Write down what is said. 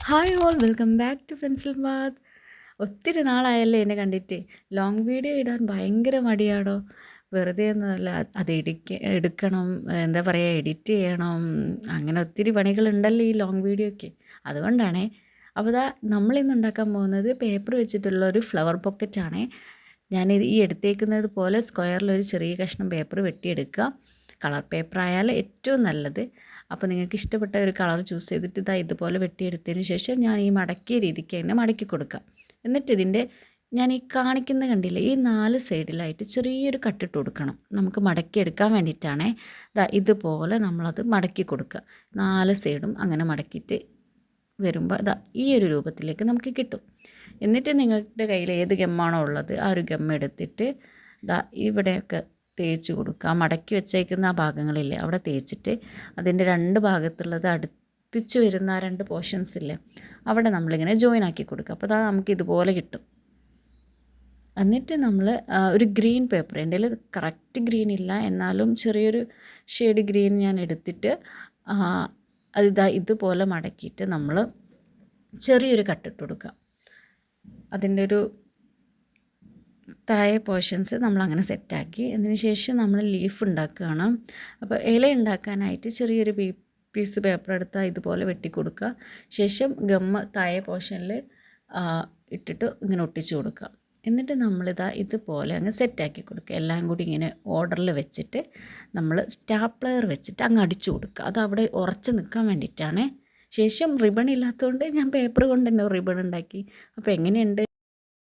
Hi all welcome back to pencil bath. ഒത്തിരി നാളായല്ലേ എന്നെ കണ്ടിട്ട്. ലോങ് വീഡിയോ ഇടാൻ ഭയങ്കര മടിയാടോ. വെറുതെ ഒന്നുമല്ല, അത് എടുക്കണം, എന്താ പറയുക, എഡിറ്റ് ചെയ്യണം, അങ്ങനെ ഒത്തിരി പണികളുണ്ടല്ലോ ഈ ലോങ് വീഡിയോയ്ക്ക്. അതുകൊണ്ടാണേ. അപ്പോൾ നമ്മളിന്ന് ഉണ്ടാക്കാൻ പോകുന്നത് പേപ്പർ വെച്ചിട്ടുള്ളൊരു ഫ്ലവർ പോക്കറ്റാണേ. ഞാനിത് ഈ എടുത്തേക്കുന്നത് പോലെ സ്ക്വയറിലൊരു ചെറിയ കഷ്ണം പേപ്പർ വെട്ടിയെടുക്കുക. കളർ പേപ്പർ ആയാൽ ഏറ്റവും നല്ലത്. അപ്പോൾ നിങ്ങൾക്ക് ഇഷ്ടപ്പെട്ട ഒരു കളർ ചൂസ് ചെയ്തിട്ട് ഇതുപോലെ വെട്ടിയെടുത്തതിന് ശേഷം ഞാൻ ഈ മടക്കിയ രീതിക്ക് തന്നെ മടക്കി കൊടുക്കാം. എന്നിട്ട് ഇതിൻ്റെ ഞാൻ ഈ കാണിക്കുന്ന കണ്ടില്ലേ, ഈ 4 സൈഡിലായിട്ട് ചെറിയൊരു കട്ടിട്ട് കൊടുക്കണം. നമുക്ക് മടക്കിയെടുക്കാൻ വേണ്ടിയിട്ടാണേ. ഇതുപോലെ നമ്മളത് മടക്കി കൊടുക്കുക. 4 സൈഡും അങ്ങനെ മടക്കിയിട്ട് വരുമ്പോൾ ഈ ഒരു രൂപത്തിലേക്ക് നമുക്ക് കിട്ടും. എന്നിട്ട് നിങ്ങളുടെ കയ്യിൽ ഏത് ഗമ്മാണോ ഉള്ളത് ആ ഒരു ഗം എടുത്തിട്ട് ഇവിടെയൊക്കെ തേച്ച് കൊടുക്കുക. മടക്കി വെച്ചേക്കുന്ന ആ ഭാഗങ്ങളില്ലേ അവിടെ തേച്ചിട്ട് അതിൻ്റെ 2 ഭാഗത്തുള്ളത് അടുപ്പിച്ച് വരുന്ന ആ 2 പോർഷൻസ് ഇല്ലേ അവിടെ നമ്മളിങ്ങനെ ജോയിൻ ആക്കി കൊടുക്കുക. അപ്പോൾ നമുക്ക് ഇതുപോലെ കിട്ടും. എന്നിട്ട് നമ്മൾ ഒരു ഗ്രീൻ പേപ്പർ, എൻ്റെ കയ്യിൽ കറക്റ്റ് ഗ്രീൻ ഇല്ല, എന്നാലും ചെറിയൊരു ഷെയ്ഡ് ഗ്രീൻ ഞാൻ എടുത്തിട്ട് ഇതുപോലെ മടക്കിയിട്ട് നമ്മൾ ചെറിയൊരു കട്ടിട്ട് കൊടുക്കുക. അതിൻ്റെ ഒരു താഴെ പോർഷൻസ് നമ്മളങ്ങനെ സെറ്റാക്കി. അതിന് ശേഷം നമ്മൾ ലീഫ് ഉണ്ടാക്കുകയാണ്. അപ്പോൾ ഇല ഉണ്ടാക്കാനായിട്ട് ചെറിയൊരു പീസ് പേപ്പർ എടുത്താൽ ഇതുപോലെ വെട്ടിക്കൊടുക്കുക. ശേഷം ഗമ്മ് താഴെ പോർഷനിൽ ഇട്ടിട്ട് ഇങ്ങനെ ഒട്ടിച്ചു കൊടുക്കുക. എന്നിട്ട് ഇതുപോലെ അങ്ങ് സെറ്റാക്കി കൊടുക്കുക. എല്ലാം കൂടി ഇങ്ങനെ ഓർഡറിൽ വെച്ചിട്ട് നമ്മൾ സ്റ്റാപ്ലർ വെച്ചിട്ട് അങ്ങ് അടിച്ചു കൊടുക്കുക. അത് അവിടെ ഉറച്ച് നിൽക്കാൻ വേണ്ടിയിട്ടാണ്. ശേഷം റിബൺ ഇല്ലാത്തതുകൊണ്ട് ഞാൻ പേപ്പർ കൊണ്ട് തന്നെ റിബൺ ഉണ്ടാക്കി. അപ്പോൾ എങ്ങനെയുണ്ട്?